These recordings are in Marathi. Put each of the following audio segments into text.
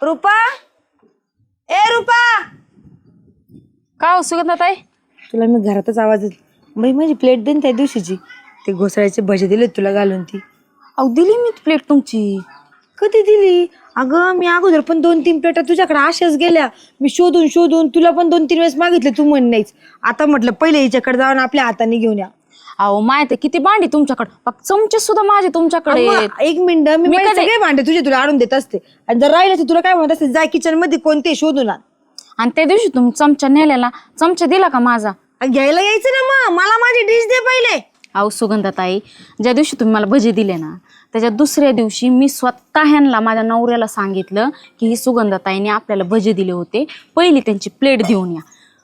रूपा, ए रूपा, का हो सुगंधाताई? तुला मी घरातच आवाज येतो बाई. माझी प्लेट दे ना त्या दिवशीची. ते घोसाळ्याचे भजे दिले तुला घालून ती. अहो दिली मी प्लेट तुमची. कधी दिली? अगं मी अगोदर पण 2-3 प्लेटा तुझ्याकडे अशाच गेल्या. मी शोधून शोधून तुला पण 2-3 वेळेस मागितले, तू म्हण नाहीच. आता म्हटलं पहिले हिच्याकडे जाऊन आपल्या हाताने घेऊन या. अहो माहिती किती भांडी तुमच्याकडे, फक्त चमचे सुद्धा माझे तुमच्याकडे. एक मिनिट, मी सगळे भांडे तुझे तुला आणून देत असते. आणि जर राहिले तर तुला काय म्हणत असते, जाय किचन मध्ये कोणते शोधून आण. आणि त्या दिवशी तुम्ही चमचा नेलेला, चमचा दिला का माझा? घ्यायला यायचं ना, मग मला माझी डिश दे पहिले. अहो सुगंधाताई, ज्या दिवशी तुम्ही मला भजी दिले ना, त्याच्या दुसऱ्या दिवशी मी स्वतः ह्यांना माझ्या नवऱ्याला सांगितलं की ही सुगंधाताईने आपल्याला भजी दिले होते, पहिली त्यांची प्लेट देऊन या.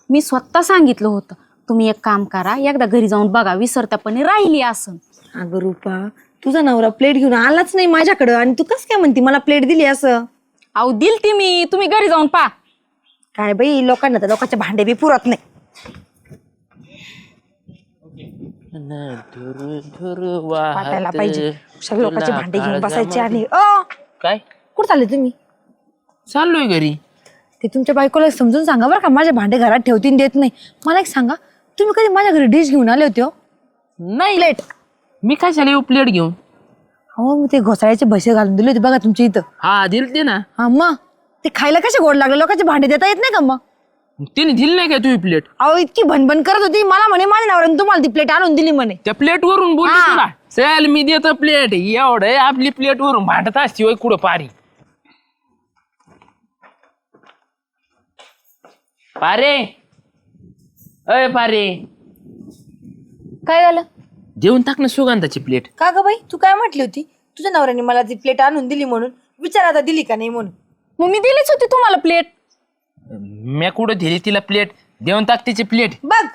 मी स्वतः सांगितलं होतं. तुम्ही एक काम करा, एकदा घरी जाऊन बघा, विसरतापणे राहिली असं. अगं रूपा, तुझा नवरा प्लेट घेऊन आलाच नाही माझ्याकडं आणि तू कस काय म्हणती मला प्लेट दिली असं? अहो दिलती मी, तुम्ही घरी जाऊन पहा. काय बाई, लोकांना तर लोकांचे भांडे बी पुरत नाही. वाटायला पाहिजे सगळे लोकांचे भांडे घेऊन बसायचे. आणि काय कुठं चालले तुम्ही? चाललोय घरी. ते तुमच्या बायकोला समजून सांगा बरं का, माझे भांडे घरात ठेवतीन देत नाही. मला एक सांगा, तुम्ही कधी माझ्या घरी डिश घेऊन आले होते? नाही प्लेट? मी काय झाले प्लेट घेऊन? हो, मी ते घोसाळ्याचे भसे घालून दिले होते बघा तुमच्या इथं. हा दिलते ना. हा मग ते खायला कसे गोड लागले, लोकांचे भांडे देता येत नाही का मग? तिने दिली नाही काय तुझी प्लेट? अहो इतकी भनभन करत होती, मला म्हणे माझ्या नवऱ्याने तुम्हाला ती प्लेट आणून दिली म्हणे. त्या प्लेट वरून बोलली तुला? चल मी देतो प्लेट. एवढं आपली प्लेट वरून भांडत असती होय कुठं पारी. पारे, अय पारे, काय झालं? देऊन टाक ना सुगंधाची प्लेट. का ग बाई, तू काय म्हटली होती? तुझ्या नवऱ्याने मला ती प्लेट आणून दिली म्हणून विचार, आता दिली का नाही म्हणून. मग मी दिलीच होती तुम्हाला प्लेट. मी कुठं दिली तिला प्लेट? देऊन टाक तिची प्लेट. बघ,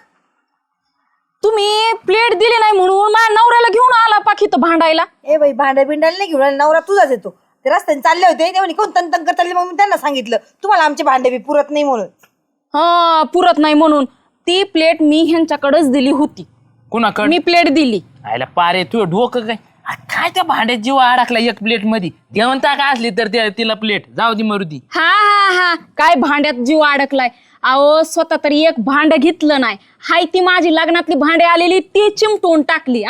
तुम्ही प्लेट दिली नाही म्हणून माझ्या नवऱ्याला घेऊन आला पाखीत भांडायला. ए बाई, भांड्या बिंडायला नाही घेऊन आले, नवरा तुझाच येतो. ते रस्त्याने चालले होते, ते म्हणे कोण तंतन करता, मग मी त्यांना सांगितलं तुम्हाला आमचे भांडे बी पुरत नाही म्हणून. हा, पुरत नाही म्हणून ती प्लेट मी ह्यांच्याकडेच दिली होती. कुणाकडे? मी प्लेट दिली. आयला पारे, तुझं डोकं काय? काय त्या भांड्यात जीव अडकला एक प्लेट मध्ये. देऊन टाक असली तर तिला प्लेट, जाऊ दे मरुदी. हा हा हा, काय भांड्यात जीव अडकलाय? अहो स्वतः तरी एक भांड घेतलं नाही. हाय ती माझी लग्नातली भांडे आलेली ती चिमटून टाकली.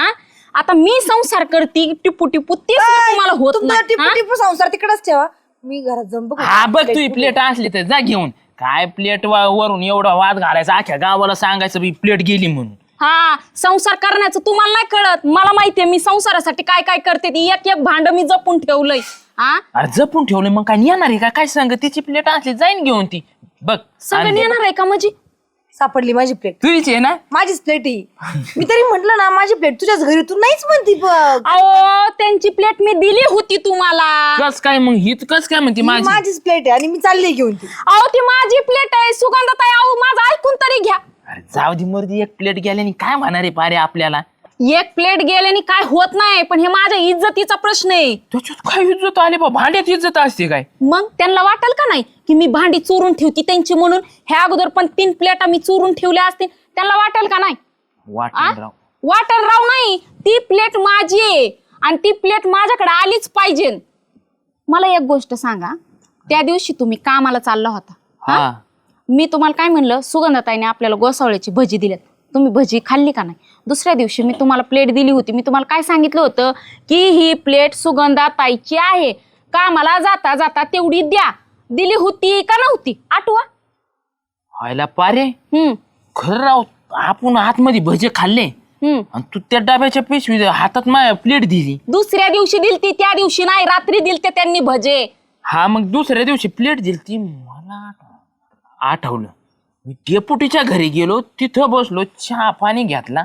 आता मी संसार करती टिपू टिपू, ते तुम्हाला होत तुमचा नाही. टिपू टिपू संसार तिकडेच ठेवा, मी घरात जाऊन बघू. हा बघ, तुझी प्लेट असली तर जा घेऊन. काय प्लेट वरून एवढा वाद घालायचा, अख्ख्या गावाला सांगायचं बी प्लेट गेली म्हणून. हा, संसार करण्याचं तुम्हाला नाही कळत, मला माहितीये मी संसारासाठी काय काय करते. ती एक एक भांड मी जपून ठेवलंय. अरे जपून ठेवलंय मग काय येणार आहे का? काय सांग, तिची प्लेट असली जाईन घेऊन ती. बघ सगळं येणार आहे का? म्हणजे सापडली माझी प्लेट. तुझीच आहे ना? माझीच प्लेट ही. मी तरी म्हंटल ना माझी प्लेट तुझ्याच घरी, तू नाहीच म्हणती. बघ, अहो त्यांची प्लेट मी दिली होती तुम्हाला. कस काय मग ही कस काय म्हणते माझी? माझीच प्लेट आहे आणि मी चालली घेऊन ती. अहो ती माझी प्लेट आहे सुगंधाताई. अहो माझं ऐकून तरी घ्या. अरे जाऊ दे मर्दी, एक प्लेट गेल्याने काय म्हणणार आहे पारे आपल्याला? एक प्लेट गेल्याने काय होत नाही, पण हे माझ्या इज्जतीचा प्रश्न आहे. त्याच्यात काय इज्जत आली बा? भांड्यात इज्जत असते काय? मग त्यांना वाटेल का नाही की मी भांडी चोरून ठेवती त्यांची म्हणून? ह्या अगोदर पण 3 प्लेटा मी चोरून ठेवल्या असतील, त्यांना वाटेल का नाही? वाटेल राव नाही. ती प्लेट माझी आहे आणि ती प्लेट माझ्याकडे आलीच पाहिजे. मला एक गोष्ट सांगा, त्या दिवशी तुम्ही कामाला चालला होता. हा, मी तुम्हाला काय म्हणलं, सुगंधाताईने आपल्याला गोसावळ्याची भजी दिल्यात, तुम्ही भजी खाल्ली का नाही? दुसऱ्या दिवशी मी तुम्हाला प्लेट दिली होती. मी तुम्हाला काय सांगितलं होतं की ही प्लेट सुगंधाताईची आहे, कामाला जाता जाता तेवढी द्या. दिली होती का नव्हती? आठवा. व्हायला पारे, खरं राव, आपण आतमध्ये भजे खाल्ले आणि तू त्या डब्याच्या पिशवी हातात माझ्या प्लेट दिली. दुसऱ्या दिवशी दिलती, त्या दिवशी नाही, रात्री दिलते त्यांनी भजे. हा मग दुसऱ्या दिवशी प्लेट दिलती. मला आठवलं, मी डेपुटीच्या घरी गेलो, तिथं बसलो, चहा पाणी घेतला.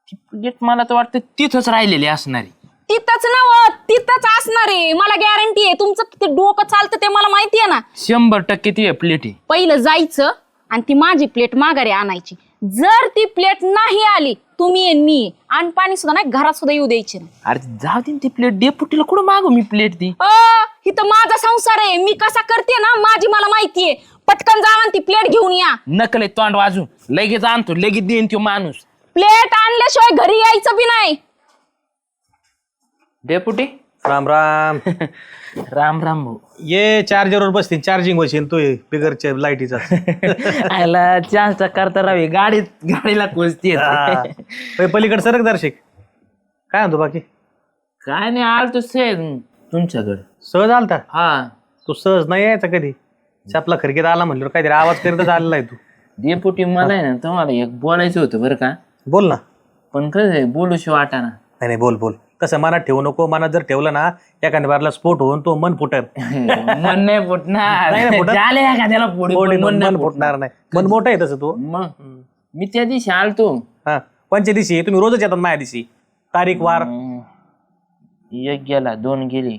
ती प्लेट मला तर वाटतं तिथंच राहिलेली असणारी. तिथंच नव, तिथंच असणार आहे, मला गॅरंटी आहे. तुमचं किती डोकं चालतं ते मला माहिती आहे ना. 100% ती प्लेट आहे. पहिलं जायचं आणि ती माझी प्लेट माघारी आणायची. जर ती प्लेट नाही आली, तुम्ही आणि मी आणि पाणी सुद्धा नाही घरात सुद्धा येऊ द्यायची नाही. अरे जाऊ दे ती प्लेट, डेपुटीला कुठं मागू मी प्लेट ती? इथं माझा संसार आहे, मी कसा करते ना माझी मला माहितीये. पटकन जावा आणि ती प्लेट घेऊन या. नकल आहे तोंड वाजून, लगेच आणतो, लगेच देईन तो माणूस. प्लेट आणल्याशिवाय घरी यायचं बी नाही. डेपुटी राम राम. राम राम भाऊ. ये चार्जरवर बसतील चार्जिंग मशीन तो बिगरच्या लाईटीचा. आयला चान्सचा करता राहावी गाडीला कोचती पलीकडे सरक दर्शक. काय म्हणतो बाकी? काय नाही आलतो तुमच्याकडे. सहज आलता? हा. तू सहज नाही यायचा कधी. छापला खिडकीत आला म्हणलं काहीतरी आवाज करीतच आलेला आहे तू. डेपुटी मला आहे ना तुम्हाला एक बोलायचं होतं बरं का. बोल ना. पण कसं बोलूशी वाटाना. नाही नाही बोल बोल. कसं मनात ठेवू नको. मनात जर ठेवलं ना एखाद्या बारला स्फोट होऊन तो मन फुटर. मन नाही फुटणार. नाही ना फुटत? झाले एखाद्याला मन फुटणार नाही. मन मोठं आहे तसं तो. मग मी त्या दिवशी आलतो. हा कोणच्या दिवशी? तुम्ही रोजच येतात माझ्या दिवशी. तारीख वार. एक गेला 2 गेले.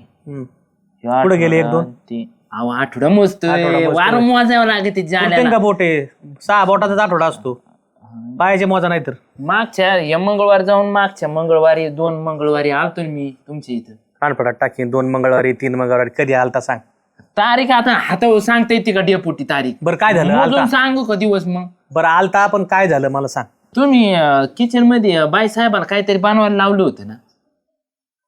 कुठे गेले 1-2? आठवडा मोजतोय. वारं मोजावं लागते जाल्या. का बोटे 6 बोटाचाच आठवडा असतो. पायाचे मोजा नाही तर. मागच्या या मंगळवार जाऊन मागच्या मंगळवारी 2 मंगळवारी आलतो ना मी तुमच्या इथं. कानफटात टाकीन 2 मंगळवारी 3 मंगळवारी कधी आलता सांग. तारीख आता हातावर सांगता येते का डेपुटी तारीख? बरं काय झालं? मोजून आलता? सांगू का दिवस मग? बरं आलता पण काय झालं मला सांग. तुम्ही किचन मध्ये बाई साहेबाला काहीतरी बनवायला लावलं होतं ना.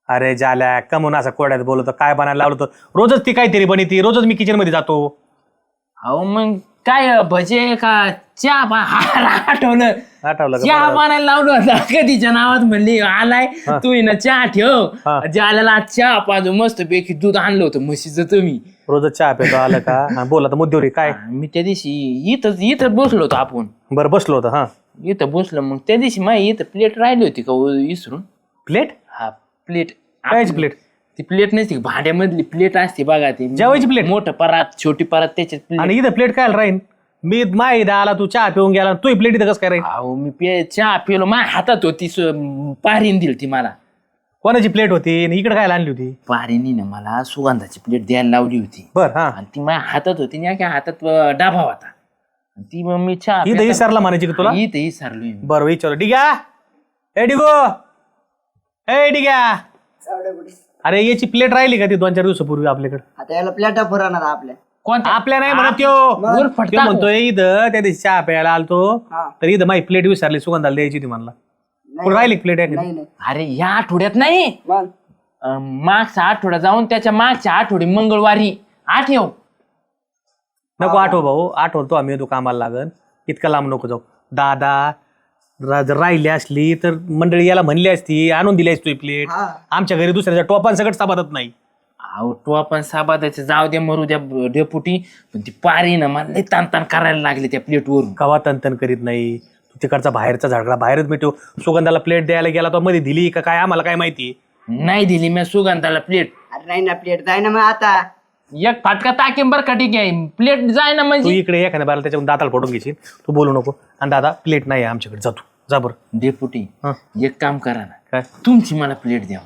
अरे जाल्या कमून असं कोड्यात बोलतो. काय बनायला लावलं होतं? रोजच ती काहीतरी बनिती. रोजच मी किचन मध्ये जातो. अहो मग काय भजे का चहा आठवलं आठवलं का? चहा बनायला लावलं होतं कधीच्या नावात म्हणली आलाय तू ना चहा ठेव. ज्याला चहा पाजू मस्त पैकी दूध आणलं होतं म्हशीचं तुम्ही. रोजच चहा पितो आलं का? हा बोल आता मुद्देवरी काय? मी त्या दिवशी इथं बसलो होतो आपण. बरं बसलो होतं. हा इथं बसलो मग त्या दिवशी माझी इथं प्लेट राहिली होती का विसरून. प्लेट? हा प्लेट. कायची प्लेट? ती प्लेट नसते भाड्यामधली प्लेट असते बघा ती जेवायची प्लेट. मोठं परात छोटी परात त्याच्यात प्लेट. आणि इथं प्लेट काय राहीन? मी माहिती आला तू चहा पिऊन गेला तू प्लेट इथं कसं काय राहील? अहो मी चहा पिलो माझ्या हातात होती पारीन दिली ती मला. कोणाची प्लेट होती आणि इकडे काय आणली होती? पारीनी ना मला सुगंधाची प्लेट द्यायला लावली होती. बर हा. आणि ती माझ्या हातात होती आणि हातात डाबा होता. आणि ती मग मी चहा इथं विसरला म्हणायची का तुला? इथं विसरलोय. बरं विचार. डिग्या ए डिगो ए डिग्या. अरे याची प्लेट राहिली का ती 2-4 दिवसापूर्वी आपल्याकडे? आता याला प्लेटा पुराणार आपल्या. कोणत्या? आपल्या नाही म्हणत त्यो म्हणतोय इथं त्या दिवशी चहा प्यायला आलतो तर इथं माझी प्लेट विसरली सुगंधाला द्यायची ती म्हणला. कुठं राहिली प्लेट? आहे नाही नाही अरे ह्या आठवड्यात नाही मग मागचा आठवडा जाऊन त्याच्या मागच्या आठवडी मंगळवारी आठव. नको आठव भाऊ. आठवतो आम्ही येतो कामाला लागन. इतका लांब नको जाऊ. दादा जर राहिली असली तर मंडळी याला म्हणली असती आणून दिली असती प्लेट. आमच्या घरी दुसऱ्याच्या टोपांसकट साबादत नाही. तो आपण साबादाचे जाऊ द्या मरू द्या डेपुटी. पण ती पारी ना मला लई ताण करायला लागली त्या प्लेटवरून. कवा तन करीत नाही. तू तिकडचा बाहेरचा झगडा बाहेरच मिटव. सुगंधाला प्लेट द्यायला गेला तो मध्ये दिली का काय आम्हाला काय माहिती? नाही दिली मी सुगंधाला प्लेट. अरे नाही ना प्लेट जाय ना मग आता. एक फाटका टाकेन बरं का ठीक आहे प्लेट जाय ना तू म्हणजे. इकडे एखाद्या बाहेर त्याच्यावर दाताला फोडून घेशील. तू बोलू नको. आणि दादा प्लेट नाही आहे आमच्याकडे. जातो जा बरं. डेपुटी हा. एक काम करा ना काय? तुमची मला प्लेट द्या.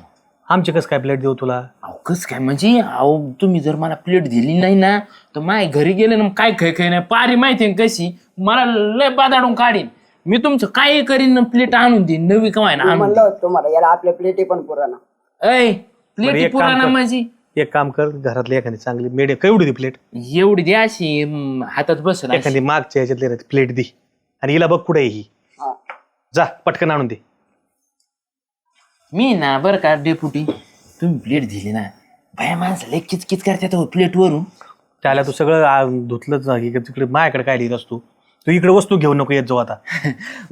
आमची कसं काय प्लेट देऊ तुला? अहो कसं काय म्हणजे अहो तुम्ही जर मला प्लेट दिली नाही ना तर माझ्या घरी गेले ना मग काय खाय नाही. पारी माहिती कशी मला लय बादाडून काढीन. मी तुमचं काही करीन प्लेट आणून देईन नवी कमाय ना आणून म्हणलं होतं तुम्हाला याला आपल्या प्लेटी पण पुराणा. ऐ बरं, प्लेट एक काम पुराणा कर. माझी एक काम कर घरातली एखादी चांगली मेड केवढी दी प्लेट? एवढी द्या अशी हातात बसल अशी. एखादी मागच्या ह्याच्यातली प्लेट दी. आणि हिला बघ कुठे ही. जा पटकन आणून दे. मी ना बरं का डेपुटी तुम्ही प्लेट दिली ना बाया माणसाला किचकिच करतात प्लेट वरून. त्याला तू सगळं धुतलंच नाही तिकडे माझ्याकडे काय लिहित असतो. तू इकडे वस्तू घेऊन नको येत जाऊ आता.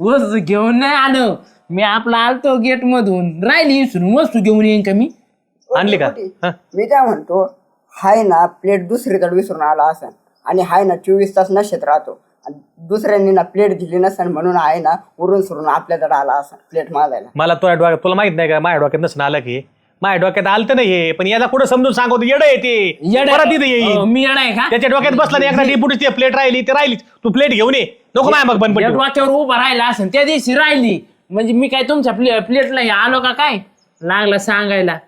वस्तू घेऊन नाही आलो मी. आपला आलतो गेट मधून राहिली विसरून वस्तू घेऊन येईन का मी? आणली का? हा? मी काय म्हणतो हाय ना प्लेट दुसरीकडे विसरून आला असेल आणि हाय ना 24 तास नशेत राहतो. आणि दुसऱ्यांनी ना प्लेट दिली नसेल म्हणून आहे ना उरून सुरून आपल्याकडे आला असेल प्लेट मागायला. मला तुझ्या डोक्यात तुला माहित नाही का माझ्या डोक्यात नसून आलं की? माझ्या डोक्यात आलतं नाही हे. पण याला कुठं समजून सांगतो येडं येते परत इथे येईल. मी येणार आहे का? त्याच्या डोक्यात बसला नाही एकदा डिपुटी प्लेट राहिली ते राहिलीच. तू प्लेट घेऊन ये नको माय मग बंद या पडली. डोक्यावर उभा राहिला असेल त्या दिवशी राहिली म्हणजे मी काय तुमच्या प्लेटला आलो का काय लागला सांगायला.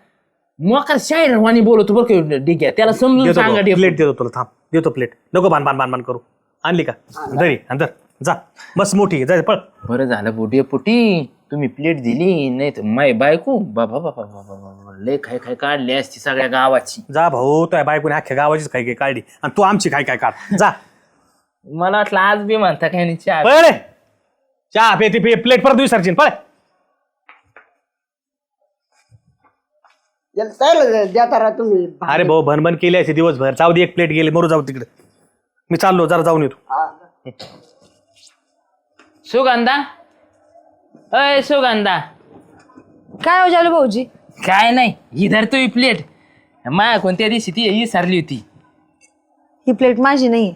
मोकार शाहीरवाणी बोलतो बरं का डिग्या त्याला समजून सांगा. प्लेट देतो तुला. थांब देतो प्लेट. नको बान करू. आणली का? दरी अंदर जा. बस मोठी जा पळ. बरं झालं बोटे पोटी तुम्ही प्लेट दिली नाही तर माय बायको बाबा बाबा बाबा लय खाय खाय काढली असती सगळ्या गावाची. जा भाऊ तुझ्या बायकोने अख्ख्या गावाचीच काय काय काढली आणि तू आमची काय काय काढ. जा मला वाटलं आज बी म्हणता काय नाही चहा. पळ रे. चहा पे ती प्लेट परत विसरशील पळ. त्याला देता राहा तुम्ही. अरे भाऊ भनभन केली असे दिवसभर, जाऊ दे एक प्लेट गेले मरू जाऊ तिकडे. मी चाललो जरा जाऊन येतो. हा. सुगंधा, अय सुगंधा. काय हो झालं भाऊजी? काय नाही, ही धरतो ही प्लेट. माया कोणत्या दिवशी ती विसरली होती. ही प्लेट माझी नाही,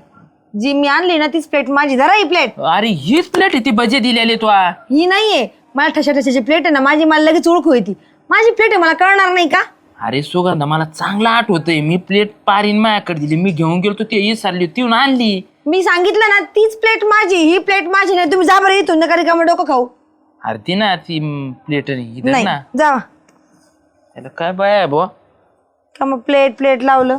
जी मी आणली ना तीच प्लेट माझी. धरा ही प्लेट. अरे हीच प्लेट आहे ती बजे दिलेली तू. ही नाहीये, मला ठशा ठशाची प्लेट आहे ना माझी, मला लगेच ओळखू येते. माझी प्लेट आहे, मला कळणार नाही का? अरे सुगंधा मला चांगला आठवतंय, मी प्लेट पारीन मायाकडे दिली, मी घेऊन गेलो ती विसरली होती, ती आणली. मी सांगितलं ना तीच प्लेट माझी, ही प्लेट माझी नाही. तुम्ही जा बरं इथून, नका रिकामं डोकं खाऊ. अरे ती ना ती प्लेट नाही ना. जावा. याला काय बाय आहे बुवा. का मग प्लेट प्लेट लावलं.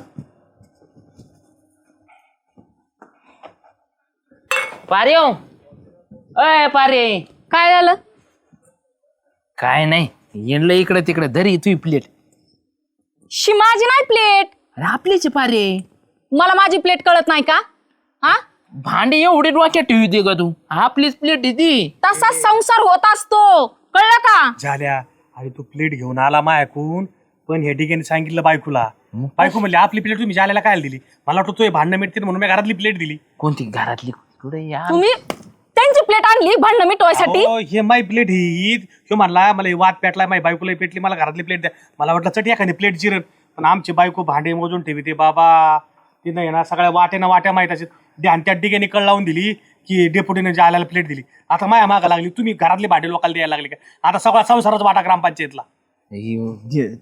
पारे हो, अय पारे. काय झालं? काय नाही, येणलं इकडे तिकडे धरी तुझी प्लेट. शी माझी नाही प्लेट. अरे आपलीच आहे पारे. मला माझी प्लेट कळत नाही का? हा, भांडे एवढे डोक्यात ठेवू दे का तू? आपलीच प्लेट आहे ती. तसा संसार होत असतो, कळलं का? झाल्या. अरे तू प्लेट घेऊन आला मायकून, पण हे ठिकाणी सांगितलं बायकोला. बायको म्हणली आपली प्लेट तुम्ही जाल्याला काय दिली? मला वाटतं तू भांडणं मिटते म्हणून मी घरातली प्लेट दिली. कोणती घरातली? कुठे या तुम्ही त्यांची प्लेट आणली भांडण मिटवायसाठी? अहो, हे माई प्लेट ही ह्यो म्हणला मला हे वाद पेटलाय, माई बायकोला पेटली, मला घरातली प्लेट द्या. मला वाटलं चट एखादी प्लेट चिरण, पण आमची बायको भांडे मोजून ठेवी ते बाबा. तिनं आहे ना सगळ्या वाट्या माहित असेल ध्यान त्या ठिकाणी कळ लावून दिली की डेपुटीने जायला प्लेट दिली. आता माया मागा लागली, तुम्ही घरातले भांडे लोकांना द्यायला लागले का? आता सगळा संसारच वाटा ग्रामपंचायतला.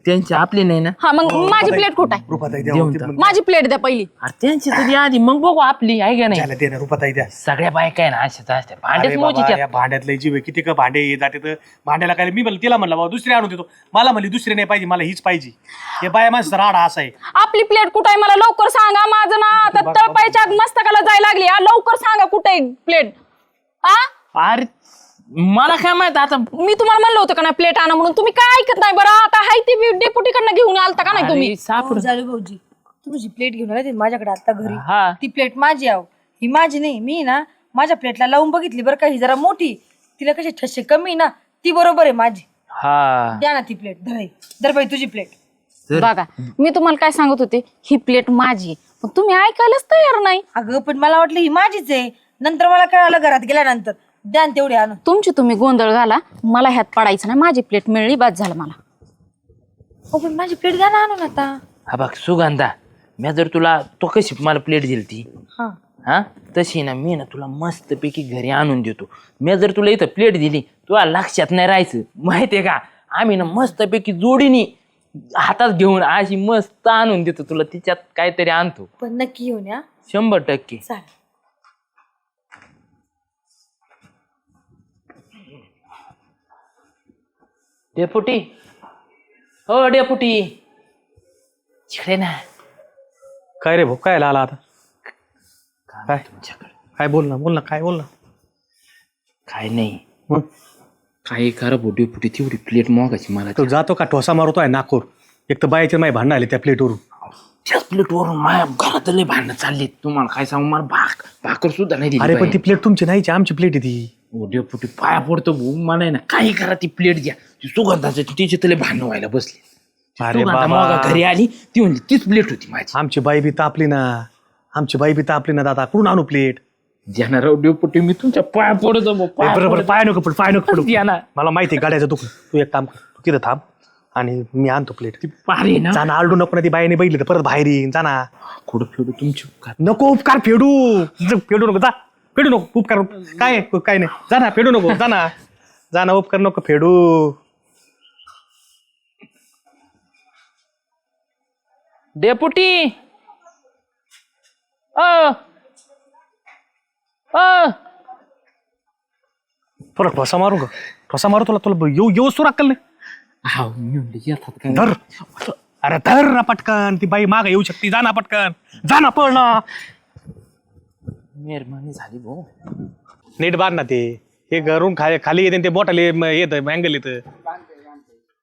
त्यांची आपली नाही ना. हा मग माझी प्लेट कुठं आहे? रुपाताई द्या, देऊन ते टाक. पण- माझी प्लेट द्या पहिली. अरे त्यांची तुझी आधी मग बघू आपली आहे का नाही. झालं, दे ना रुपाताई द्या. सगळ्या बायका आहे ना अशाच असते, भांडेच अरे बाबा, मोजी या भांड्यातलं जीव आहे, किती का भांडे जाते तर भांड्याला काय. मी तिला म्हणलं बाबा दुसरी आणून देतो, मला म्हणली दुसरी नाही पाहिजे, मला हीच पाहिजे. हे बाया माणसाचा राडा असा आहे. आपली प्लेट कुठं आहे मला लवकर सांगा. माझं ना आता तळपायच्या आग मस्तकाला जायला लागली. लवकर सांगा कुठे आहे प्लेट. हा, अरे मला काय माहित आता. मी तुम्हाला म्हणलं होतं का नाही प्लेट आणा म्हणून, तुम्ही काय ऐकत नाही बरं. आता हाय ती डेपुटीकडनं घेऊन आलता का नाही तुम्ही? अरे, सापड. झालं भाऊजी, तुम्ही जी प्लेट घेऊन आले माझ्याकडे आता घरी, हा. ती प्लेट माझी आहो. ही माझी नाही. मी ना माझ्या प्लेटला लावून बघितली बरं का, ही जरा मोठी, तिला कशी ठसे कमी ना, ती बरोबर आहे माझी. हा द्या ना ती प्लेट. धर बाई तुझी प्लेट. बघा मी तुम्हाला काय सांगत होते, ही प्लेट माझी आहे, पण तुम्ही ऐकायलाच तयार नाही. अगं पण मला वाटलं ही माझीच आहे, नंतर मला कळालं घरात गेल्यानंतर. द्या ना तेवढी आणून. तुमची तुम्ही गोंधळ घाला, मला ह्यात पडायचं नाही. माझी प्लेट मिळली बाद झालं मला. हो पण माझी प्लेट द्या ना आणून आता. हा बघ सुगंधा, मी जर तुला तो कशी मला प्लेट दिली ती हा हा तशी ना मी ना तुला मस्त पैकी घरी आणून देतो. मी जर तुला इथं प्लेट दिली तुला लक्षात नाही राहायचं माहितीये का. आम्ही ना मस्त पैकी जोडीनी हातात घेऊन अशी मस्त आणून देतो तुला, तिच्यात काहीतरी आणतो. पण नक्की येऊन या. 100%. चालेल. डेपुटी, हो डेपुटी, इकडे ना. काय रे भाऊ, काय आला आता? काय तुमच्याकडे काय बोल ना काय बोल ना. काय नाही, मग काही खरं हो डेपुटी, तेवढी प्लेट मोगायची मला. तो जातो का ठोसा मारतोय नाकोर. एक तर बायाचे माय भांडणं आले त्या प्लेटवरून. त्याच प्लेटवरून माझ्या घरात लय भांडणं चालली. तुम्हाला काय सांगू, मला भाकर सुद्धा नाही दिली. अरे पण ती प्लेट तुमची नाहीची, आमची प्लेट आहे ती. ओ डेपुटी पाया पडतो भाऊ, मला आहे ना काही करा ती प्लेट द्या. ती सुगंधाची तिची तले भांडणं व्हायला बसली. अरे सुगंधा बाबा. मग घरी आली ती म्हणजे तीच प्लेट होती माझी. आमची बाई बी तापली ना दादा. कुठून आणू प्लेट? देणार डेपुटी, मी तुमच्या पाया पडतो भाऊ, पाया बरोबर पडतो. पाय नको पडू. द्या ना. मला माहिती आहे गाड्याचं दुख. तू एक काम कर, तू तिथं थांब आणि मी आणतो प्लेट. ती पारे ना जाना आलडू नको ना, ती बाईने बघितलं तर परत बाहेर येईन. जाना कुठं फेडू तुमची उपकार. नको उपकार फेडू नको. जा फेडू नको उपकार. काय नाही. जाना फेडू नको. जाना उपकार नको फेडू. डेपुटी तुला ठोसा मारू का? ठोसा मारू तुला येऊ सुरू अक्कल नाही. हा मी म्हणलं येतात काय. धर. अरे धर ना पटकन. ती बाई माग येऊ शकते. जाना पटकन. जाना पळ ना. मेहरबानी झाली भाऊ. नीट बांध ना ते. हे घरून खाली येते ते बोटाले येत अँगल येतं.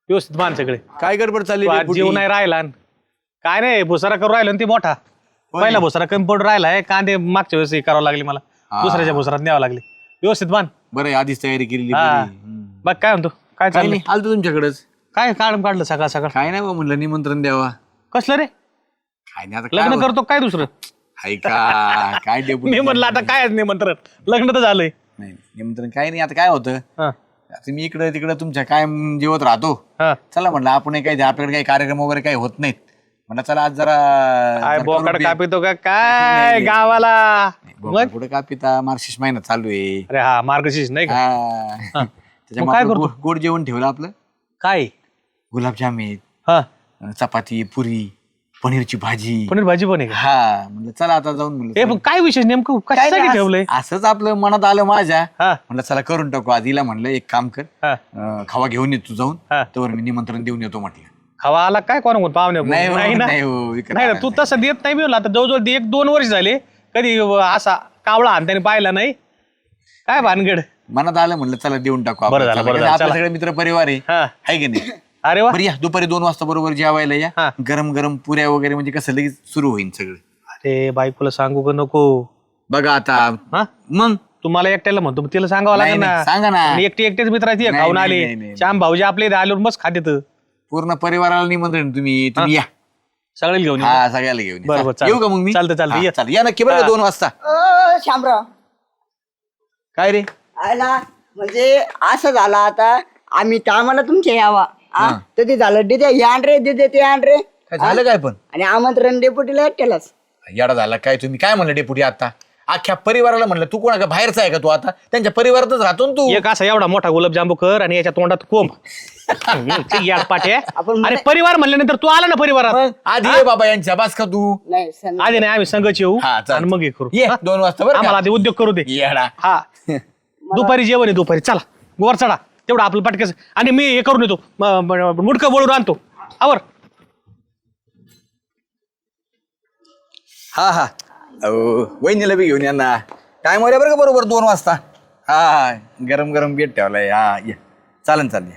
व्यवस्थित बांध सगळे. काय गडबड चालली तू आज डेपुटी? जीव नाही राहिला. काय नाही भुसारा करू राहिला ना ते मोठा. पहिला भुसारा कमी पडून राहिलाय. कांदे मागच्या वेळेस हे करावं लागले मला. दुसऱ्याच्या भुसारात न्यावं लागले. व्यवस्थित बांध. बरं आहे, आधीच तयारी केलेली हा. बरी. बघ काय म्हणतो. काय काही चाललंय? नाही, आलतो तुमच्याकडेच. काय काढलं सकाळ सकाळ? काय नाही बा म्हणलं निमंत्रण द्यावा. कसलं रे? काय नाही आता लग्न काय करतो काय दुसरं? ऐका काय डेपुटी मी म्हणलं आता काय निमंत्रण, लग्न तर झालंय. नाही निमंत्रण काय नाही. आता काय होतं, हा, आता मी इकडे तिकडे तुमच्या काय जेवत राहतो. हा. चला म्हटलं आपण काही आपल्याकडे काही कार्यक्रम वगैरे काही होत नाहीत. म्हणलं चला आज जरा काय जरा बोकाड करू कापितो का काय गावाला? बोकाड कुठे का पिता, मार्गशीर्ष महिना चालू आहे. अरे हा, मार्गशीर्ष नाही का? हा. मग काय त्याच्यामुळे करतो? गोड जेवण ठेवलं आपलं. काय? गुलाबजाम आहेत, हा, चपाती, पुरी, पनीरची भाजी. पनीर भाजी पण आहे का? हा म्हणलं चला आता जाऊन म्हणलं ए पण काय विशेष नेमकं काय कशासाठी नाही, ठेवलंय? असंच आपलं मनात आलं माझ्या. हा, म्हणलं चला करून टाकू. आधीला म्हणलं एक काम कर, हा. खावा घेऊन ये तू जाऊन, हा. तर मी निमंत्रण देऊन येतो म्हटलं. खावा आला काय कोण पाहुणे? नाही हो, नाही ना, नाही हो, विकत नाही ना, आणायला तू तसं देत नाही. मी म्हणलं आता जवळजवळ 1-2 वर्ष झाले कधी असा कावळा हाताने पाहिला नाही. काय भानगड? मनात आलं म्हणलं चला देऊन टाकू आपण. बरं झालं, चला, बरं कसं झालं, आपले चला. सगळे मित्र परिवार आहे. हा. आहे की नाही? अरे वा, बरं या दुपारी 2 वाजता बरोबर जेवायला या. हा. गरम गरम पुऱ्या वगैरे म्हणजे कसं लगेच सुरू होईल सगळं. अरे बायकोला सांगू का नको? बघा आता हा, मग तुम्हाला एकट्याला म्हणतो मग तिला सांगावं लागेल नाही, ना. नाही, सांगा ना. आणि एकटेच मित्राची नाही, खाऊन नाही, आले. नाही, नाही. श्याम भाऊजी आपले इथे आल्यावर मस्त खात येतं. पूर्ण परिवाराला निमंत्रण तुम्ही या. सगळ्याला घेऊन ये. हा सगळ्याला घेऊन या. बरोबर, येऊ का मग मी? चालतं हा, ये. चालतं. या नक्की बरं का 2 वाजता. शामराव काय रे? आहे ना, म्हणजे असं झालं आता आम्ही टायमाला तुमच्या यावा. हा, तर ते झालं दिदे हे आण रे, दिदे ते आण रे. काय झालं काय पण? आणि आमंत्रण डेपुटीला एकट्यालाच. येडा झाला काय तुम्ही? काय म्हणलं डेपुटी आता? अख्ख्या परिवाराला म्हणलं तू कोणा का बाहेरचा आहे का तू? आता त्यांच्या परिवारातच राहतो ना तू. एक असा एवढा मोठा गुलाबजांबू कर आणि याच्या तोंडात कोंब. पाठे. अरे परिवार म्हणल्यानंतर तू आला ना परिवारात. मग आधी ये बाबा यांच्या बास का तू? नाही सं- आधी नाही आम्ही संघच येऊ हा, चालतं. आणि मग हे करू. ये 2 वाजता बरं आम्हाला का? आधी उद्योग करू दे. येडा. हा, दुपारी जेवण आहे दुपारी. चला वर चढा तेवढं आपलं पटकन. आणि मी हे करून येतो, मुडकं बोलून आणतो. आवर. हा हा वहिनीला बी घेऊन या ना. टाइम वर बरं का बरोबर 2 वाजता. हा गरम गरम बेट ठेवलाय. हा ये चालन चालेल.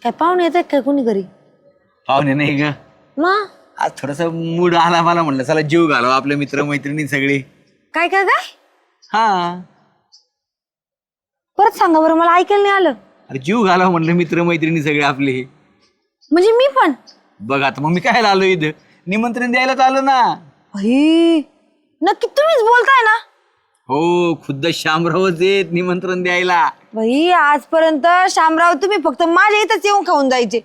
काय पाहुणे येतात काय कोणी घरी? पाहुणे नाही ग, मग आज थोडासा मूड आला मला. म्हणलं चला जीव घालावा आपले मित्र मैत्रिणी सगळे. काय काय काय हा परत सांगा बरं, मला ऐकायला नाही आलं. अरे जीव घालावा म्हणलं मित्र मैत्रिणी सगळे आपले. म्हणजे मी पण? बघ आता मग मी काय आलो इथं? निमंत्रण द्यायलाच आलो ना. अरे नक्की तुम्हीच बोलताय ना? हो खुद्द शामरावच येत निमंत्रण द्यायला. भाई आजपर्यंत शामराव तुम्ही फक्त माझ्या इथंच येऊन खाऊन जायचे.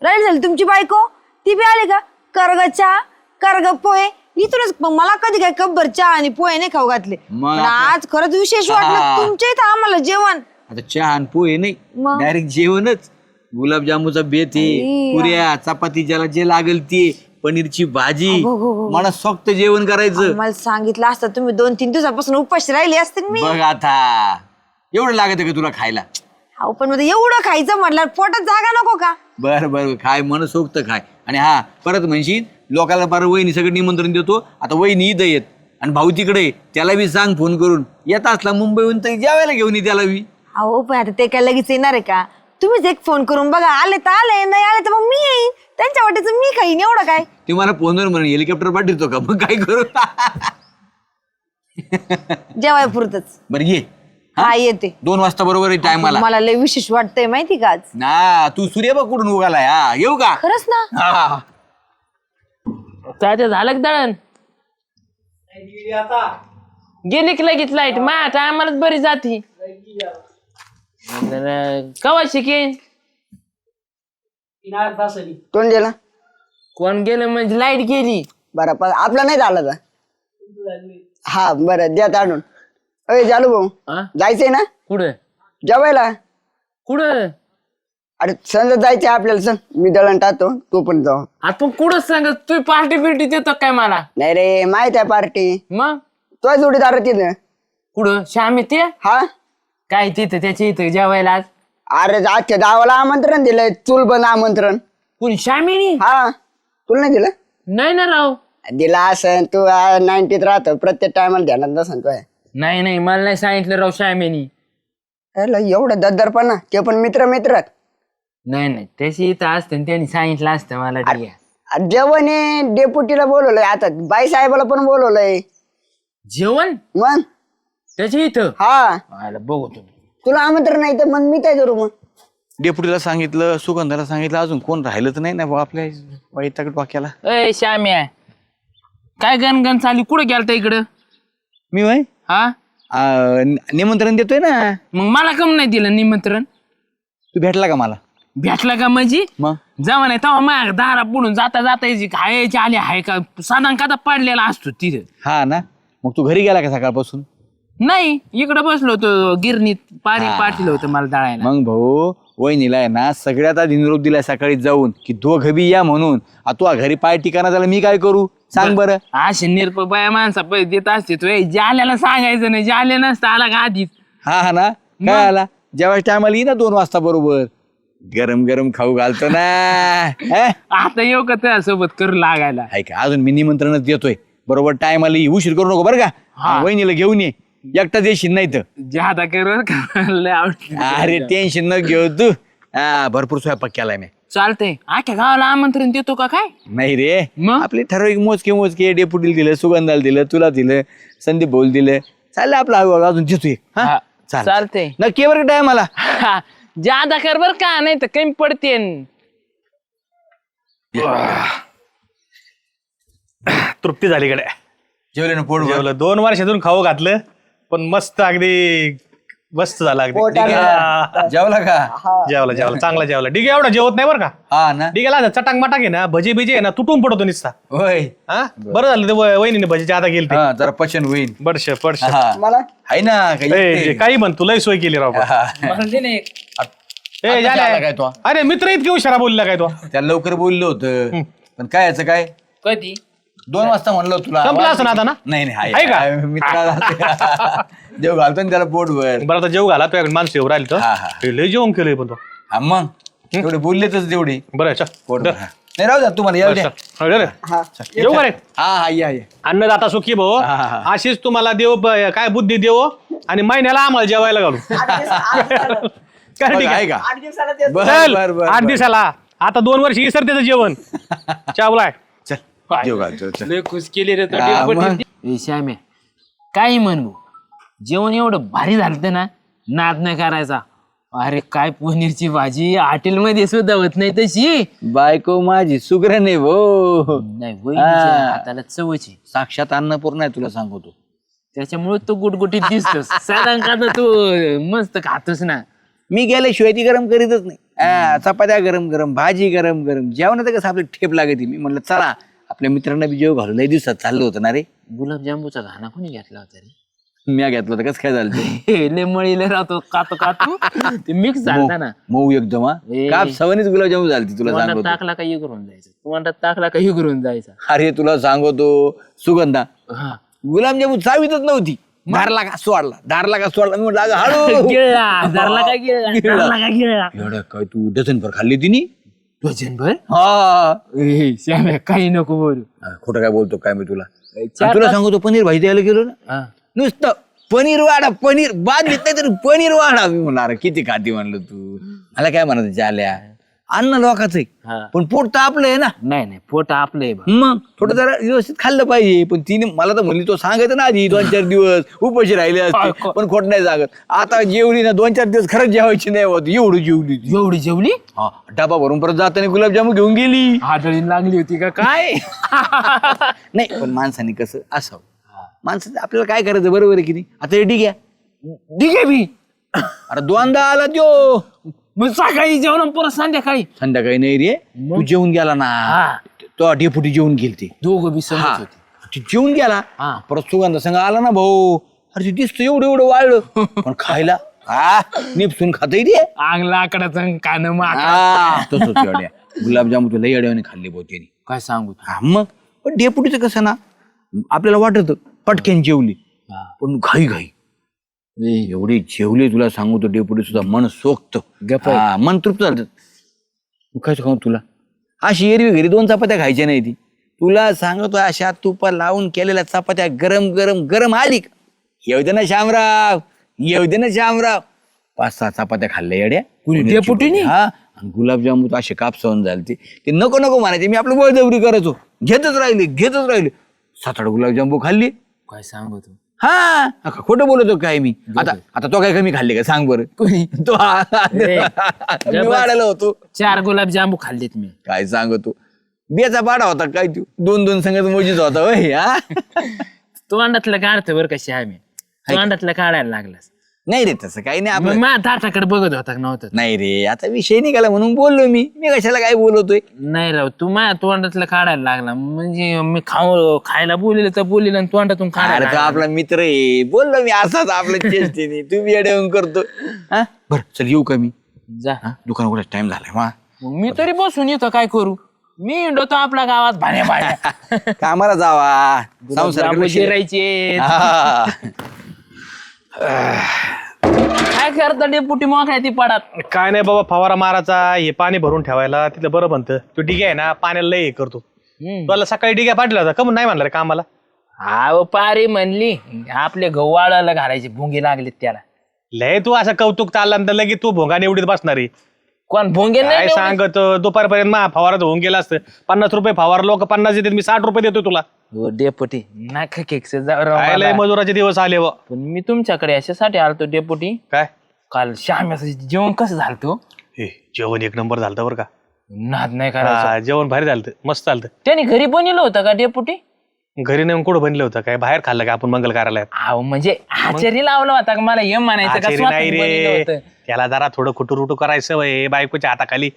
राईट झाली तुमची बायको, ती बी आली का कर्ग चहा कर्ग पोहे इथूनच. मग मला कधी काय कब्बर चहा आणि पोहे नाही खाऊ घातले. मग पण आज खरंच विशेष वाटलं हा. तुमच्या इथं आम्हाला जेवण. आता चहा आणि पोहे नाही, मग? डायरेक्ट जेवणच. गुलाबजामुचा बेत आहे, आई. पुऱ्या चपाती ज्याला जे लागेल ते, पनीरची भाजी. अगो. मला सोक्त जेवण करायचं. मला सांगितलं असतं तुम्ही 2-3 दिवसापासून उपाशी राहिली असते मी. बघ आता एवढं लागत का तुला खायला? अहो पण मध्ये एवढं खायचं म्हटलं पोटात जागा नको का? बर बर खाय, मन सोक्त खाय. आणि हा परत म्हणशील लोकांना बरं वहिनी सगळं निमंत्रण देतो. आता वहिनी इथं येत आणि भाऊ तिकडे आहे, त्याला बी सांग फोन करून. येत असला मुंबईहून तर जेवायला घेऊन ये त्याला बी. अहो पण आता ते काय लगेच येणार आहे का? तुम्हीच एक फोन करून बघा, आले तर आले, नाही आले तर मग मी येईन. त्यांच्या वाटेचं मी खाईन, एवढं काय. ते मला फोनवर म्हणून हेलिकॉप्टर पाठवतो का? मग काय करू? जेवाय पुरतच. बरं ये. हा येते. 2 वाजता बरोबर टायमाला. मला लय विशेष वाटतंय माहिती का आज. ना तू सूर्य बघ कुठून उगालाय. हा येऊ का? खरंच ना. हा तात्या झालं का दळण? गेली की लगेच लाईट. मा टायमालाच बरी जाती. कवा शिकेन? तोंड दिला कोण गेलं म्हणजे लाईट गेली. बरं पण आपला नाही झालं का? हा बरं द्या ताडून. अय जालू भाऊ हा? जायचंय ना कुठं जेवायला? कुठं? अरे समजा जायचंय आपल्याला. सांग मी दळण टाकतो, तू पण जाऊ. आपण कुठं सांगत तू पार्टी बिर्टी देतो काय मला? नाही रे माहित आहे पार्टी. मग तो जोडीदार तिथं. कुठं श्याम येते हा काय तिथं त्याच्या इथं जेवायला आज? अरे आजच्या गावाला आमंत्रण दिलंय, चूल बंद आमंत्रण. कोणी श्यामीनी? हा तुला नाही दिलं? नाही ना राव. दिला असन तू 90त राहतो, प्रत्येक टायमाला ध्यानात नसन तो. नाही नाही मला नाही सांगितलं राव श्यामीनी. एवढं दद्दरपणा, ते पण मित्र मित्र. नाही नाही त्याची इथं असतं त्यांनी सांगितलं असतं मला. ठीक आहे. जेवण डेपुटीला बोलवलंय, आता बाई साहेबाला पण बोलवलंय. जेवण मग त्याच्या इथं? हा आला बघू तुम्ही. तुला आमंत्रण नाही तर मग मी काय करू? मग डेपुटीला सांगितलं, सुगंधाला सांगितलं, अजून कोण राहिलं तर नाही ना भाऊ आपल्या वैतागत वाक्याला. अय श्याम्या, काय गणगण चालली? कुठं गेलता इकडं? मी वय हा, निमंत्रण देतोय ना. मग मला कम नाही दिलं निमंत्रण? तू भेटला का मला? भेटला का म्हणजे? मग जेव्हा नाही तेव्हा माझ्या दारा पुढून जाता जाता यायची खायची आली आहे का साधा कादा पडलेला असतो तिथे. हा ना, मग तू घरी गेला का सकाळपासून? नाही, इकडं बसलो होतो गिरणीत, पाणी पाठलं होतं मला दळायला. मग भाऊ वहिनीला आहे ना सगळ्यात आधी निरोप दिलाय सकाळी जाऊन की दोघं बी या म्हणून. तू घरी पाय ठिकाणा झाला, मी काय करू सांग बरं? असे निरप बाया माणसा पैसे देत असते तो जाल्याला सांगायचं नाही, जाले नसता आला का आधीच. हा ना, काय आला जेव्हा टायमाला येई ना 2 वाजता बरोबर, गरम गरम खाऊ घालतो ना. आता येऊ का त्या सोबत करू लागायला? ऐका, अजून मी निमंत्रणच देतोय बरोबर टायमाला, उशीर करू नको बरं का. वहिनीला घेऊन ये, एकटा देशील नाही तर. जादा कर लय आवडत. अरे टेन्शन न घेऊ तू. भरपूर स्वयंपाक केलाय मी. चालतंय, आख्या गावाला आमंत्रण देतो का काय? नाही रे, मग? आपले ठराविक मोजके डेपुटीला दिलं, सुगंधाला दिलं, तुला दिलं, संदीप भाऊला दिलं, चाललं आपलं हळूहळू अजून देतोय. हा, चाल चालतंय. नक्की बरं टायमाला. जादा कर बर का, नाही तर कमी पडते. तृप्ती झाली कडे. जेवले ना पोट भर? जेवलं, 2 वर्षातून खाऊ घातलं पण मस्त, अगदी मस्त झालं अगदी. जेवला का? जेवला चांगला जेवला. डिगे एवढा जेवत नाही बरं का. हा ना. डिगेला चटाक मटाक आहे ना, भजी बिजी आहे ना, तुटून पडतो निसता. होय, हा बरं झालं ते वहिनीने भजीच्या आता गेली. हा जरा पचन होईल. बडशे पडशे. हा. मला आहे ना काही. काही म्हण, तुलाही सोय केली राव. ए, आता झाल्या. आला काय तो? अरे मित्र इतके उशिरा बोलला काय तो? त्याला लवकर बोललो होतं, पण काय याचं काय कधी 2 वाजता म्हणलं तुला. संपला असं ना आता ना? नाही आहे का? मित्र जेव घालतो ना त्याला पोटभर. बरं आता जेव घाला, तुझ्याकडे माणसं येऊ राहिली तर. हा, हा. हे लय जेवण केलंय पण तो. हा मग तेवढे बोललेच तेवढे बरं चल पोटभर. हा. नाही राहू द्या तुम्हाला येऊ द्या. येऊ का रे? हा या अन्नदाता सुखी भाऊ, हा, हा. अशीच तुम्हाला देव काय बुद्धी देव, आणि महिन्याला आम्हाला जेवायला घालू. काय ठीक आहे आहे? का? 8 दिवसाला ते बर चल, बर बर 8 दिवसाला. आता 2 वर्ष इसर त्याचं जेवण चावलाय. चल जेव घालतो चल. लय खुश केली रे तो हा, डेपुटी. मग. ए श्याम्या, काही म्हणू, जेवण एवढं भारी झालं ना, नाद नाही करायचा. अरे काय पनीरची भाजी हॉटेलमध्ये सुद्धा होत नाही तशी. बायको माझी सुग्रण आहे भो. नाही वहिनीच्या हा. हाताला चवची, साक्षात अन्नपूर्ण आहे तुला सांगतो. त्याच्यामुळे तो गुटगुटीत दिसतोस. साधारण का तू मस्त खातोस ना. मी गेल्याशिवाय ती गरम करीतच नाही. चपात्या गरम गरम, भाजी गरम गरम, जेवणाचं कसं आपलं ठेप लागते. मी म्हणलं चला आपल्या मित्रांना बी जेव घालू. लय दिवसात चाललं होतं ना रे. गुलाबजांबूचा घाणा कोणी घेतला होता रे? मी घेतलं होतं. कसं काय झालं ते? लय मळीले राहतो कातो कातो ते मिक्स झालता ना. मऊ एकदम. हा ए. काप सवनीच गुलाबजामुन झाली तुला तोंडात सांगतो. टाकला का इगरून जायचं, तोंडात टाकला का इगरून जायचा. अरे तुला सांगतो सुगंधा, हा. गुलाबजामुन चावीतच नव्हती. धारला का सोडला मी म्हटलं अगं हळू. गिळला, धरला का गिळला, धरला का गिळला. एवढं काय तू डझनभर खाल्ली तिने? डझनभर? हा. ए, श्याम्या, काही नको बोलू. खोटं काय बोलतो काय मी तुला? चार तुला सांगतो पनीर भाजी द्यायला गेलो ना, हा. नुसतं पनीर वाडा, पनीर बाद घेत नाही तरी पनीर वाडा. मी म्हणणार किती खाती म्हणलं तू. मला काय म्हणत झाल्या, अन्न लोकाचं हा. आहे पण पोट तर आपलं आहे ना. नाही नाही, पोट आपलं आहे बा. मग थोडं जरा व्यवस्थित खाल्लं पाहिजे. पण तिने मला तर म्हणली, तो सांगायचं ना आधी 2-4 दिवस उपाशी राहिले असते, पण खोट नाही सांगत. आता जेवली ना 2-4 दिवस खरंच जेवायची नाही होत, एवढी जेवली ती. एवढी जेवली? हा, डबा भरून परत जाताना गुलाबजामुन घेऊन गेली. आदळी लागली होती का काय? नाही पण माणसाने कसं असावं, माणसाचं आपल्याला काय करायचं बरोबर आहे की नाही. आता हे ठीक आहे मी अरे 2दा आला त्यो. मग सकाळी जेवण परत संध्याकाळी? संध्याकाळी नाही रे, तू जेवून गेला ना. तो डेपुटी जेवून गेलते दोघं बी समजत होते. ते जेवून गेला. हा. परत सुगंधा संग आला ना भाऊ. अरे ते दिसतो एवढं वाढलं पण खायला निपसून खातय ते. अंग लाकडाचं कान माग. तसंच एवढ्या गुलाबजामुन तुला एवढ्याने खाल्ले भाऊ त्याने. काय सांगू तू? मग पण डेपुटीचं कसं ना, आपल्याला वाटत पटक्यान जेवली पण घाई एवढी जेवली तुला सांगतो. डेपुटी सुद्धा मन सोक्त, मन तृप्त झालं. काय सांगू तुला, अशी एरवी घरी 2 चपात्या खायच्या नाही ती. तुला सांगतो अशा तुपा लावून केलेल्या चपात्या गरम गरम गरम आली. येऊ दे ना श्यामराव, 5-6 चपात्या खाल्ल्या येड्या डेपुटीने? हा. आणि गुलाबजामुन असे कापसावून झाले ते नको नको म्हणायचे. मी आपलं बळजबरी करायचो, घेतच राहिले 7-8 गुलाबजांबू खाल्ली. काय सांगू तू? हा खोटं बोलतो काय मी आता तो काय कमी खाल्ले का सांग बरं तो मी वाढायला होतो 4 गुलाबजामू खाल्लेत मी. काय सांगतो बियाचा पाडा होता काय तू 2-2 संघाचा मोजीच होता होय हा तोंडातलं काढतं बरं कशी आम्ही तोंडातलं काढायला लागलास. नाही रे तसं काही नाही मग आपलं मा ताटाकडे बघत होता का नव्हतं? नाही रे आता विषय निघाला म्हणून बोललो मी कशाला काय बोलवतोय नाही राव तू माझ्या तोंडातलं काढायला लागला म्हणजे मी खायला बोललेलं तर बोललेलं आणि तोंडातून अरे काढायला तो लागला. आपला मित्र आहे बोललो मी असाच आपल्या चेष्टेने तुम्ही येऊन करतो हा बरं चल येऊ का मी जा दुकानाकडे टाइम झालाय मा मग मी तरी बसून येतो काय करू मी हिंडतो आपल्या गावात भाण्या भाण्या कामाला जावा संसार जिरायचे काय करता डेपुटी मग काय ती पडात काय नाही बाबा फवारा मारायचा हे पाणी भरून ठेवायला तिथलं बरं म्हणतं तो डिग्या आहे ना पाण्याला लय हे करतो तुला सकाळी डिग्या पाठला होता कमून नाही म्हणला रे कामाला हा पारी म्हणली आपले गहू वाळायला घालायची भुंगी लागली त्याला. लय तू असं कौतुक चालल्यानंतर लगेच तू भोंगा निवडीत बसणार आहे कोण भुंगे काय नाही सांगत दुपारपर्यंत मा फवाराचं होऊन गेलं असतं 50 रुपये फवार लोक 50 देतात मी 60 रुपये देतो तुला हो, डेपुटी नाका केक्स काय लय मजुराचे दिवस आले व पण मी तुमच्याकडे अशासाठी आलतो डेपुटी काय काल श्याम्याचं जेवण कसं झालं हे जेवण एक नंबर झालं बरं का नाद नाही करायचं. हा, जेवण भारी झालं मस्त चालतं त्याने घरी बनवलं होतं का डेपुटी? घरी नेऊन कुठं बनलं होतं काय बाहेर खाल्लं का आपण मंगल कार्यालयात अहो म्हणजे आचारी लावला होता का मला हे म्हणायचं का आचारी स्वतःच नाही बनवलं रे होतं? त्याला जरा थोडं खुटुरुटू करायचं वय बायकोच्या हाताखाली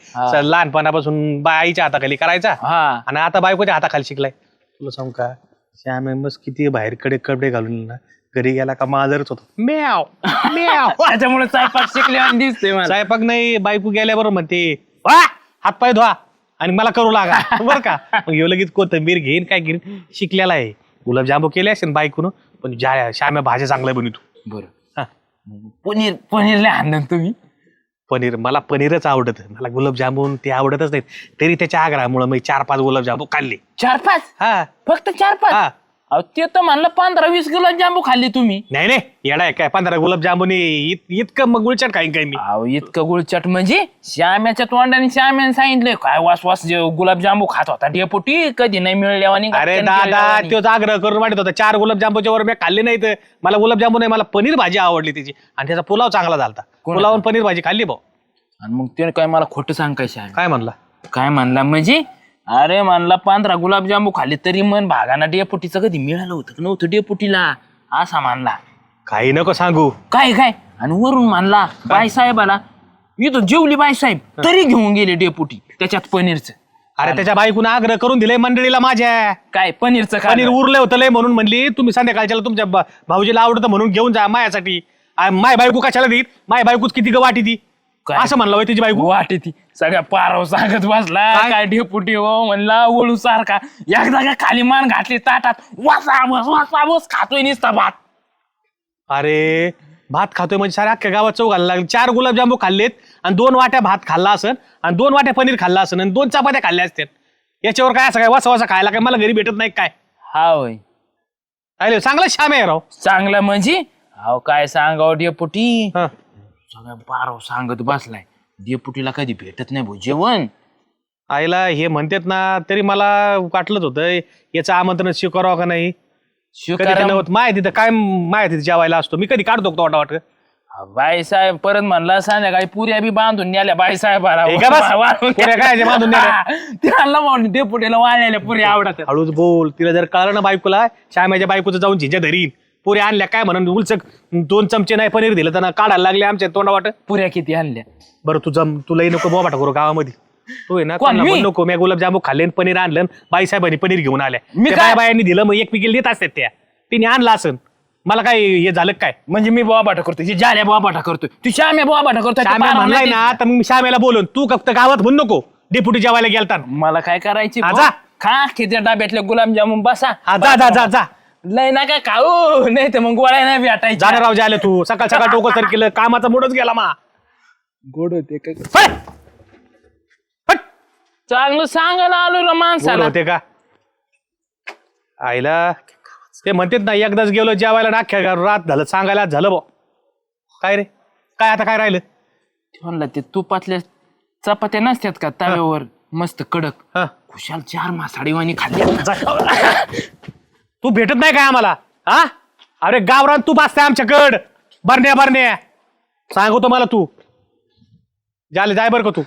लहानपणापासून आईच्या हाताखाली करायचा हा आणि आता बायकोच्या हाताखाली शिकलाय तुला सांगू का श्याम बस किती बाहेर कपडे घालून ना घरी गेला का माजरच होतो म्याव म्याव त्याच्यामुळे स्वयंपाक शिकल्यावर दिसतोय मला. स्वयंपाक नाही बायको गेल्याबरोबर म्हणते वा हातपाय धुवा आणि मला करू लागा बरं का मग येऊ लगेच कोथिंबीर घेईन काय घेईन शिकलेला आहे गुलाबजामू केले असेल बायकोनं पण श्याम्या भाज्या चांगल्या बनवतो बरं हा. पनीर लय आणलं तुम्ही. पनीर मला पनीरच आवडत मला गुलाबजामुन ते आवडतच नाहीत तरी त्याच्या आग्रहामुळे मी 4-5 गुलाबजामून खाल्ले 4-5 हा फक्त 4-5 हा अहो ते तर म्हणलं 15-20 गुलाबजामू खाल्ले तुम्ही. नाही नाही येडा आहे काय 15 गुलाबजामुन इतकं मग गुळचाट खाईन काय मी अहो इतकं गुळचट म्हणजे श्याम्याच्या तोंडाने श्याम्याने सांगितलंय काय वास गुलाबजामू खात होता डेपुटी कधी नाही मिळल्यावानी अरे दादा तोच आग्रह करून वाटत होता 4 गुलाबजामुनच्या वर मी खाल्ले नाहीत मला गुलाबजामुन नाही मला पनीर भाजी आवडली त्याची आणि त्याचा पुलाव चांगला झालता पुलाव आणि पनीर भाजी खाल्ली भाऊ आणि मग ते काय मला खोटं सांग काय श्याम काय म्हणला काय म्हणला म्हणजे अरे म्हणला 15 गुलाबजामू खाल्ले तरी मन भागाना डेपुटीचं कधी मिळालं होतं का नव्हतं डेपुटीला असा मानला काही नको सांगू काय आणि वरून मानला बाईसाहेबाला इथं जेवली बाईसाहेब तरी घेऊन गेले डेपुटी त्याच्यात पनीरचं. अरे त्याच्या बायकोनं आग्रह करून दिले मंडळीला माझ्या काय पनीरचं पनीर उरलं होतं लय म्हणून म्हणली तुम्ही संध्याकाळच्याला तुमच्या भाऊजीला आवडतं म्हणून घेऊन जा माझ्यासाठी माय बायको कशाला देईल माय बायकोच किती ग वाटी ती असं म्हणलं होय त्याची बायको वाटे ती सगळ्या पारव सांगत बसला काय डेपुटी हो म्हणला ओळू सारखा एकदा का खाली मान घातली ताटात वासा खातोय नुसता भात. अरे भात खातोय म्हणजे साऱ्या अख्ख्या गावात चव घालायला लागली 4 गुलाबजामू खाल्लेत आणि 2 वाट्या भात खाल्ला असन आणि 2 वाट्या पनीर खाल्ला असन आणि 2 चपात्या खाल्ल्या असतात याच्यावर काय असं काय वासा खायला काय मला घरी भेटत नाही काय हा होय अरे चांगला श्याम आहे राव चांगलं म्हणजे अहो काय सांगाव डेपुटी हा. सगळ्या पारव सांगत बसलाय डेपुटीला कधी भेटत नाही भाऊ जेवण. आईला हे म्हणतात ना तरी मला वाटलंच होतं याचं आमंत्रण स्वीकारावं का नाही माहिती तर काय माहिती जेवायला असतो मी कधी काढतो तो वाट बाईसाहेब परत म्हणला संध्याकाळी पुऱ्या बी बांधून नेल्या बाईसाहेबाला हे का बस? पुऱ्या काय बांधून नेल्या? त्यांना म्हणून डेपुटीला वाळलेल्या पुऱ्या आवडत. हळूच बोल तिला जर कळलं ना बायकोला श्यामाच्या बायकोचं जाऊन झिंजा धरीन पुऱ्या आणल्या काय म्हणून उलचक 2 चमचे नाही पनीर दिलं त्यांना काढायला लागले आमच्या तोंडा वाट पुऱ्या किती आणल्या बरं तुलाही नको बोबाटा करू गावामध्ये तू आहे ना कोण, कोणाला मी? पण नको मी गुलाबजामू खाल्ले आणि पनीर आणलं बाईसाहेबांनी पनीर घेऊन आल्या मी त्या काय? बायांनी दिलं मग एक पिकील देत असतात त्या तिने आणलं असन मला काय हे झालं काय म्हणजे मी बोबाटा करतोय जी जाल्या बोबाटा करतोय तू श्याम्या बोबाटा करतोय ते श्याम्या पारावर म्हणलाय नाही ना तर मग मी श्यामेला बोलून तू फक्त गावात म्हणू नको डेपुटी जेवायला गेलता मला काय करायची हा, भाऊ? जा. खा किती डब्यातले गुलाबजामुन बसा हा जा जा जा जा लय नका खाऊ नाही तर मग गोळ्या नाही भेटायच्या. जाणार राव आले तू सकाळ सकाळ डोकं सर केलं कामाचा मूडच गेला मा गोड होते का फट! फट! चांगलं सांगायला आलो ना गोड माणसाला. होते का आईला ते म्हणतात ना एकदाच गेलो जेवायला ना अख्ख्या रात झालं सांगायला झालं भाऊ काय रे काय आता काय राहिलं म्हणलं ते तुपातल्या चपात्या नसतात का तव्यावर मस्त कडक हा खुशाल 4 मासाडीवाणी खाल्ली. तू भेटत नाही काय आम्हाला हा अरे गावरान तू बसताय आमच्याकड बरण्या सांगतो मला तू जाले जाय बर का तू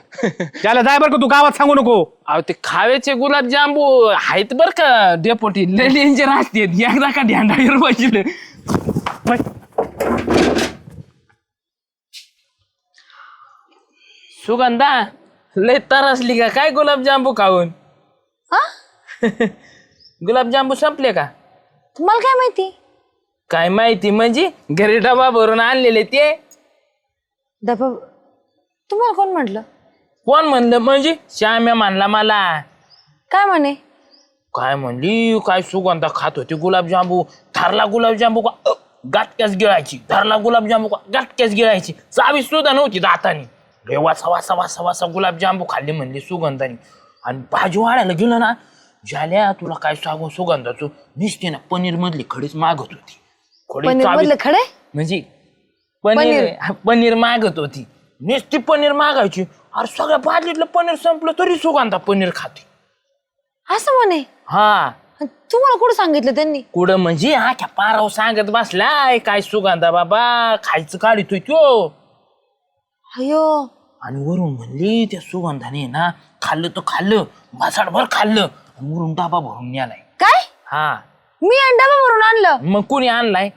तू गावात सांगू नको. अहो ते खाव्याचे गुलाबजांबू आहेत बर का डेपोटी, लय डेंजर असते. एकदा का ढ्यांडाळीवर बसले. सुगंधा लय तरसली का काय गुलाबजांबू खाऊन? हा गुलाबजांबू संपले का? तुम्हाला काय माहिती? काय माहिती म्हणजे घरी डबा भरून आणलेले ते. डबा तुम्हाला कोण म्हटलं? कोण म्हणलं म्हणजे? श्याम्या म्हणला मला. काय म्हणे? काय म्हणली काय सुगंधा खात होती गुलाबजांबू, धरला गुलाबजांबू का गाठक्याच गिळायची, धरला गुलाबजांबू का गाठक्याच गिळायची, चावी सुद्धा नव्हती दातानी. रे वासा वासा वासा वासा गुलाबजांबू खाल्ले म्हणली सुगंधानी. आणि भाजी वाढायला गेलं ना, झाल्या तुला काय सांगू सुगंधाचं निसते ना पनीर मधली खडीच मागत होती. पनीर मधले खडे? म्हणजे पनीर मागत होती, नुसती पनीर मागायची. अरे सगळ्या बादलीतलं पनीर संपलं तरी सुगंधा पनीर खाते. असं म्हणे? हा. तुम्हाला कुठं सांगितलं त्यांनी? कुठं म्हणजे आख्या पाराव सांगत बसलाय काय सुगंधा बाबा खायचं काढितोय तो. अयो. आणि वरून म्हणली त्या सुगंधाने ना खाल्लं तर खाल्लं, भासाडभर खाल्लं, आणि वरून डाबा भरून नेलाय. काय? हा. मी डबा भरून आणलं? मग कुणी आणलाय?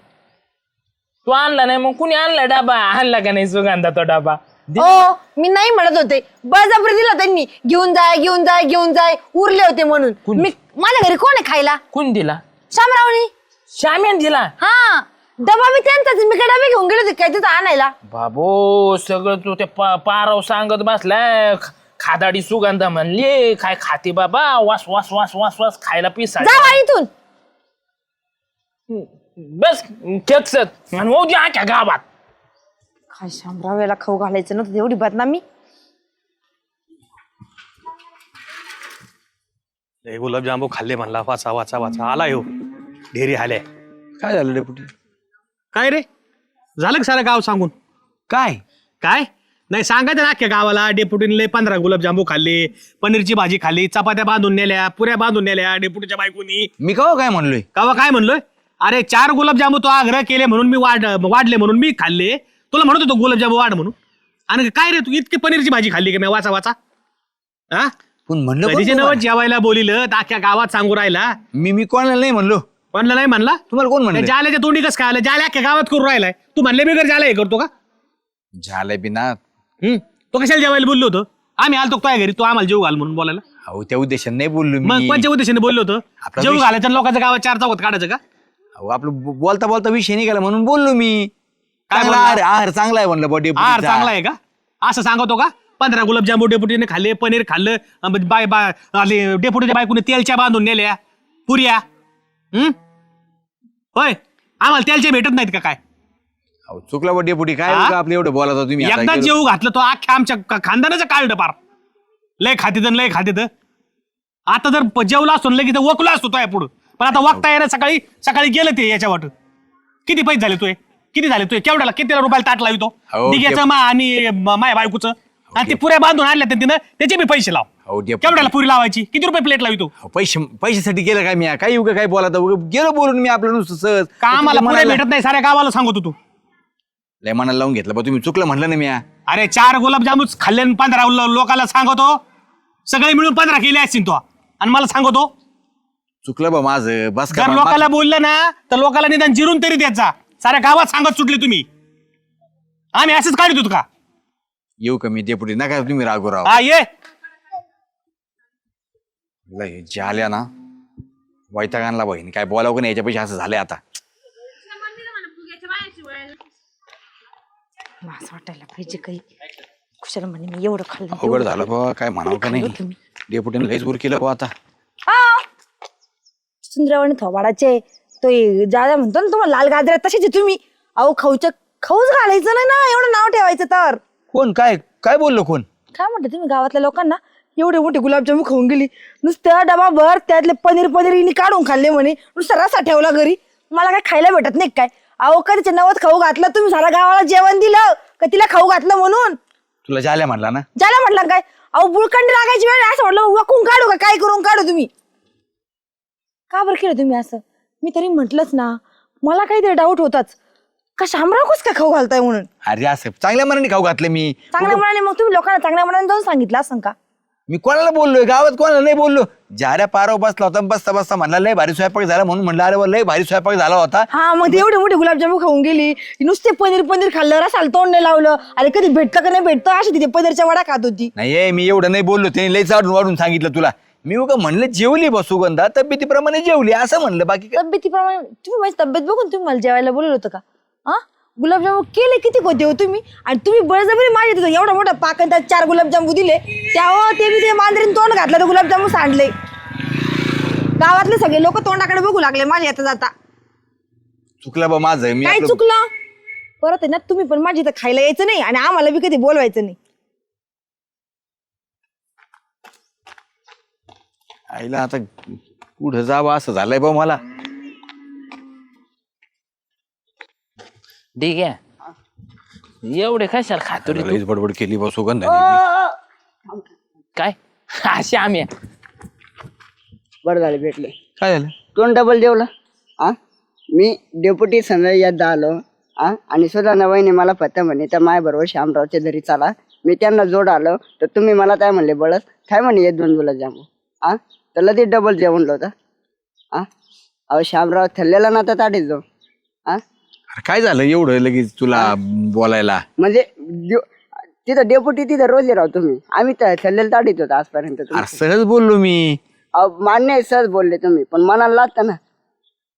तू आणला नाही मग कुणी आणलाय डबा? आणला का नाही सुगंधा तो डबा? हो मी नाही म्हणत होते, बळजबरी दिला त्यांनी. घेऊन जाय उरले होते म्हणून. मी माझ्या घरी कोण आहे खायला? कोण दिला? शामरावनी. श्याम्यान दिला? हा डबा मी त्यांचाच, मी काय डबे घेऊन गेले होते काय तिथं आणायला? बाबो सगळं तू ते पाराव सांगत बसलाय. खादाडी सुगंधा म्हणली काय खाते बाबा, वास वास वास वास वास खायला पिसा. जावा इथून. बस खेचत आणि होऊ दे आख्या गावात. काय शामराव याला खाऊ घालायचं नव्हतं, एवढी बदनामी. गुलाबजांबू खाल्ले म्हणला वाचा वाचा वाचा आला येऊ ढेरी हाले. काय झालं डेपुटी? काय रे झालं का सारं गाव सांगून? काय काय नाही सांगायचं ना अख्ख्या गावाला डेपुटीने 15 गुलाबजांबू खाल्ले, पनीरची भाजी खाल्ली, चपात्या बांधून नेल्या, पुऱ्या बांधून नेल्या डेपुटीच्या बायकोनी. मी काय म्हणलोय? कावा काय म्हणलोय? अरे 4 गुलाबजांबू तो आग्रह केले म्हणून मी वाढले म्हणून मी खाल्ले. तुला म्हणत होतो गुलाबजांबू वाढ म्हणून. आणि काय रे तू इतकी पनीरची भाजी खाल्ली की मी वाचा वाचा? हा पण म्हणलं कधीचे नवं जेवायला बोलिलं तर अख्ख्या गावात सांगू राहिला. मी कोणाला नाही म्हणलो. कोणला नाही म्हणला? तुम्हाला कोण म्हणलं? जाल्याच्या तोंडी कसं काय आलं? जाल्या अख्ख्या गावात करून राहिलाय. तू म्हणले बिगर जाल्या हे करतो का? झालंय बिना. तो कशाला जेवायला बोललो होतो? आम्ही आलतो काय घरी, तू आम्हाला जेव घाल म्हणून बोलायला. अहो त्या उद्देशाने नाही बोललो मग मी. कोणत्या उद्देशाने बोललो होतो? आपला जेव विषय- घालायचं आणि लोकांच्या गावात 4 चौकात काढायचं का? अहो आपलं बोलता बोलता विषय निघाला म्हणून बोललो मी. काय चांगला बोलला? आहार चांगला आहे म्हणलं बॉडी. आहार चांगला आहे का असं सांगतो का? 15 गुलाबजांबू डेपुटीने खाल्ले, पनीर खाल्लं, डेपुटीच्या बायकोने तेलच्या बांधून नेल्या पुऱ्या. होय आम्हाला तेलच्या भेटत नाहीत का काय? अहो चुकला बॉडी पुढे काय हा? उगा आपलं एवढं बोलत होता तुम्ही आता. एकदा जेव घातलं तो अख्ख्या आमच्या खानदानाचं काढलं पार. लय खातीत. आता जर जेवला असतो ना लगेच वकला असतो तो पुढं. पण आता वक्ता येणं सकाळी गेलं ते याच्या वाट. किती पैसे झाले तुये? केवढ्याला किती रुपयाला ताट लावितो? हो, डिग्याचं मा आणि माय बायकोचं. आणि ते पुऱ्या बांधून आणल्या तिनं त्याचे बी पैसे लाव. हो, डेपुटी. केवढ्याला पुरी लावायची? किती रुपये प्लेट लावितो? अहो, पैशासाठी गेलं काय मी? काही उगा काय बोलत गेलो बोलून मी आपलं नुसतं सहज. का आम्हाला पुऱ्या मनाला- भेटत नाही साऱ्या गावाला सांगतो तू. लय मनाला लावून घेतलं बा तुम्ही. चुकलं म्हणलं ना मी. अरे 4 गुलाबजामुन खाल्ले 15 लोकांना सांगतो. सगळे मिळून 15 केले असतील तो आणि मला सांगतो. चुकलं बा माझं. बस जर लोकांना बोललं ना तर लोकांना निदान जिरून तरी द्यायचा. साऱ्या गावात सांगत सुटले तुम्ही. आम्ही असंच काढत होतो का? येऊ का मी डेपुटी? नका तुम्ही रागो राव. हा ये. लय झाल्या ना वैतागानला बहीण काय बोलावं का नाही याच्यापेक्षा असं झालंय आता. असं वाटायला पाहिजे काही. कुशाला म्हणे मी एवढं खाल्लं. अवघड झालं बा. काय म्हणावं का नाही. डेपुटीने लयच दूर केलं बा आता. सुंदरवणी थोबाडाचे तो जादा म्हणतो ना तुम्हाला लाल गाजऱ्या तसेच तुम्ही. अहो खाऊच घालायचं नाही ना, एवढं नाव ठेवायचं तर. कोण काय बोललो कोण? काय म्हणते तुम्ही गावातल्या लोकांना? एवढे मोठे गुलाबजामू खाऊन गेली, नुसत्या डबा भर त्यातले पनीर हिने काढून खाल्ले म्हणे, नुसता रसा ठेवला घरी. मला काय खायला भेटत नाही काय? अहो कधीचे नवत खाऊ घातलं तुम्ही, सारा गावाला जेवण दिलं का तिला खाऊ घातलं म्हणून? तुला झाल्या म्हणला ना? ज्याला म्हटलं काय? अहो बुळकंडी लागायची वेळ असं म्हटलं वकून काढू का काय करून काढू तुम्ही? का बरं केलं तुम्ही असं? मी तरी म्हंटलच ना मला काहीतरी डाऊट होताच का शामराव कस काय खाऊ घालताय म्हणून. अरे असं चांगल्या मनाने खाऊ घातलं मी. चांगल्या मनाने मग तुम्ही लोकांना चांगल्या मनाने जाऊन सांगितलं असं का. मी कोणाला बोललोय गावात कोणाला नाही बोललो. जाऱ्या पारावर बसला होता बसता बसता म्हणला लय भारी स्वयंपाक झाला म्हणून म्हणलं अरे वा, लय भारी स्वयंपाक झाला होता. हा मग ते एवढे मोठे गुलाबजामुन खाऊन गेली नुसते पनीर पनीर खाल्लं रसाल तोंड नाही लावलं. अरे कधी भेटतं का नाही भेटतं अशी तिथे पनीरच्या वडा खात होती. नाही मी एवढं नाही बोललो त्यांनी लय चाडून वाढून सांगितलं तुला. मी उगा म्हणलं जेवली बा सुगंधा तब्येतीप्रमाणे जेवली असं म्हणलं बाकी काय. तब्येतीप्रमाणे तुम्ही माझी तब्येत बघून तुम्ही मला जेवायला बोलवलं होतं का. हा गुलाबजामुन केले किती होते हो तुम्ही आणि तुम्ही बळजबरी माझ्या तिथं एवढा मोठा पाक आणि त्यात 4 गुलाबजामुन दिले त्यावर ते मी ते मांजरीन तोंड घातलं तर गुलाबजामुन सांडले. गावातले सगळे लोक तोंडाकडे बघू लागले माझ्या येता जाता. चुकलं बा माझं मी काय आपलं- चुकलं परत आहे ना तुम्ही पण माझ्या इथं खायला यायचं नाही आणि आम्हाला बी कधी बोलवायचं नाही. आईला आता पुढं जावं असं झालंय बा मला. ठीक आहे एवढे कशाला खातो रे तू? लईच बडबड केली बा सुगंधा. काय अशी आम्ही बरं झालं भेटले. काय झालं? दोन डबल जेवला. हा मी डेप्युटी संजय आलो. हा आणि सुधाना वहिनी मला पत्ता म्हणे तर माय बरोबर श्यामरावच्या घरी चला. मी त्यांना जोड आलो तर तुम्ही मला काय म्हणले बळस काय म्हणे हे 2 गुलाबजामुन. हा तर लगेच डबल जेवण होतं. हा अहो श्यामराव थल्लेला ना तर ताडीच जाऊ. हा अरे काय झालं एवढं लगेच तुला बोलायला. म्हणजे तिथं डेप्युटी तिथं रोज राव तुम्ही आम्ही तर थल्लेला ताडीत होतो आजपर्यंत. अरे सहज बोललो मी. अहो मान्य आहे सहज बोलले तुम्ही पण मनाला लागतं ना.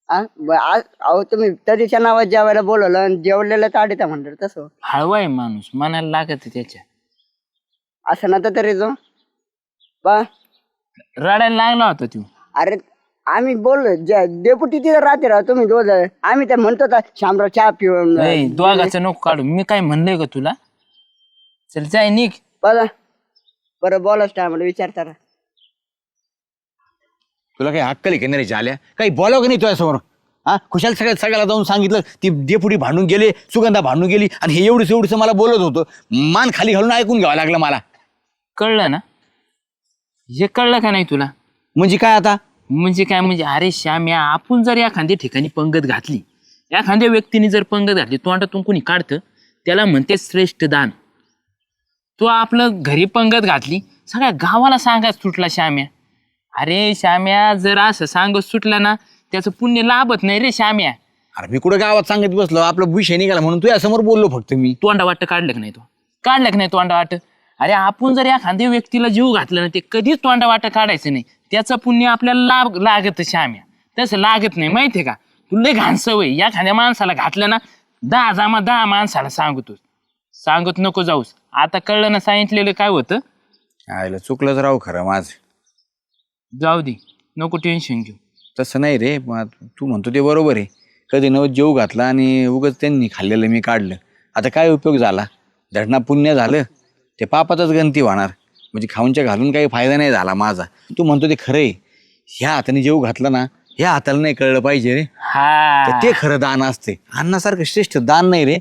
अहो तुम्ही तरीच्या नावात जेवायला बोलवलं आणि जेवलेलं ताडीता म्हणलं तसं हळवा आहे माणूस मनाला लागत आहे त्याच्या. असं ना तरी जो पा रडायला लागला होता तू. अरे आम्ही बोललो डेप्युटी तिथं राहते राव तुम्ही दोघ. आम्ही तर म्हणतो शामराव चहा पिऊन नाही दोघाचं नको काढू मी काय म्हणलंय का तुला. चल जाय निघ. बरं बोलाच टायमाला विचारता ना. तुला काही हक्क लिखे नाही आल्या काही बोलावं का नाही तुझ्यासमोर. हा खुशाल सगळ्याला जाऊन सांगितलं ती डेपुटी भांडून गेले सुगंधा भांडून गेली आणि हे एवढंच मला बोलत होतं. मान खाली घालून ऐकून घ्यावं लागलं मला. कळलं ना हे कळलं का नाही तुला. म्हणजे काय आता म्हणजे काय म्हणजे अरे श्याम्या आपण जर एखाद्या ठिकाणी पंगत घातली एखाद्या व्यक्तीने जर पंगत घातली तोंडातून कोणी काढतं त्याला म्हणते श्रेष्ठ दान. तो आपलं घरी पंगत घातली सगळ्या गावाला सांगाच सुटला श्याम्या. अरे श्याम्या जर असं सांगत सुटला ना त्याचं पुण्य लाभत नाही रे श्याम्या. अरे मी कुठं गावात सांगत बसलो आपला विषय निघाला म्हणून तुझ्या समोर बोललो फक्त मी. तोंडा वाटतं काढलं का नाही तो काढलं का नाही तोंडा वाटतं. अरे आपण जर एखाद्या व्यक्तीला जीव घातलं ना ते कधीच तोंडा वाटं काढायचं नाही. त्याचं पुण्य आपल्याला लागत श्याम्या. तसं लागत नाही माहितीये का. तू लय घाण सवय एखाद्या माणसाला घातलं ना 10 माणसाला सांगतो सांगत नको जाऊस. आता कळलं ना सांगितलेलं काय होतं. आयला चुकलंच राव खरं माझं. जाऊ दे नको टेन्शन घेऊ. तसं नाही रे तू म्हणतो ते बरोबर आहे. कधी नवं जेव घातला आणि उगाच त्यांनी खाल्लेलं मी काढलं. आता काय उपयोग झाला. धडना पुण्य झालं ते पापातच गणती होणार. म्हणजे खाऊनच्या घालून काही फायदा नाही झाला माझा. तू म्हणतो ते खरं आहे. ह्या हाताने जेव घातला ना ह्या हाताला नाही कळलं पाहिजे रे. तर हा ते खरं दान असते. अन्नासारखं श्रेष्ठ दान नाही रे.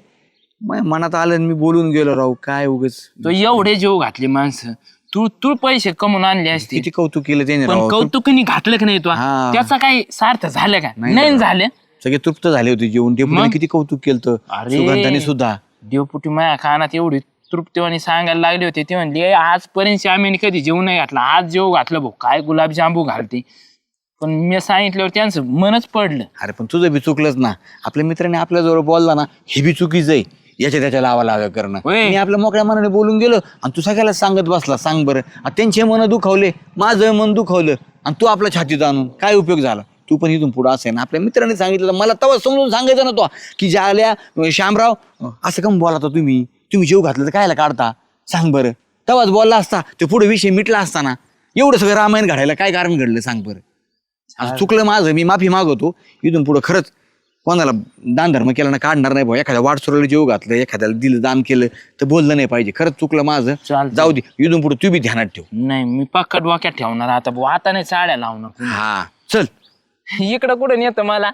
मनात आलं मी बोलून गेलो राव काय उगाच. तो एवढे जीव घातले माणसं तू पैसे कमवून आणले असते किती कौतुक केलं त्याने पण राव. कौतुकाने घातलं का नाही तो हा. त्याचा काही सार्थ झालं का नाही नाही झालं. सगळे तृप्त झाले होते जेवण. डेपुटीने किती कौतुक केलं अरे. सुगंधाने सुद्धा. देवपुटी माया कानात एवढी तृप्तीवानी सांगायला लागले होते ते म्हणले आजपर्यंत आम्ही कधी जेवण नाही घातला आज जेव घातलं भाऊ काय गुलाबजांबू घालते. पण मी सांगितल्यावर त्यांचं मनच पडलं. अरे पण तुझं बी चुकलंच ना. आपल्या मित्राने आपल्याजवळ बोलला ना हे बी चुकीचं आहे. याच्या त्याच्या लावा लागा करणं. होय. मी आपल्या मोकळ्या मनाने बोलून गेलो आणि तू सगळ्याला सांगत बसला. सांग बरं त्यांचे मन दुखावले माझं मन दुखावलं आणि तू आपल्या छातीत आणून काय उपयोग झाला. तू पण इथून पुढं असेल ना आपल्या मित्राने सांगितलं मला तेव्हा समजून सांगायचं ना तो की ज्याल्या श्यामराव असं कम बोलाता तुम्ही जेव घातलं तर कायला काढता सांग बरं. तेव्हाच बोलला असता ते पुढे विषय मिटला असता ना. एवढं सगळं रामायण घडायला काय कारण घडलं सांग बरं. असं चुकलं माझं मी माफी मागवतो. इथून पुढं खरंच कोणाला दान धर्म केला ना काढणार नाही भाऊ. एखाद्या वाटसुराला जेव घातलं एखाद्याला दिलं दान केलं तर बोललं नाही पाहिजे. खरंच चुकलं माझं. चालतंय. जाऊ दे इथून पुढे तू बी ध्यानात ठेव. नाही मी पक्का डोक्यात ठेवणार आता भाऊ आता नाही साड्या लावणार. हा चल इकडं कुठं नेतं मला.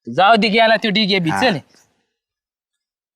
जाऊ दे गेला तो डिगे बी चल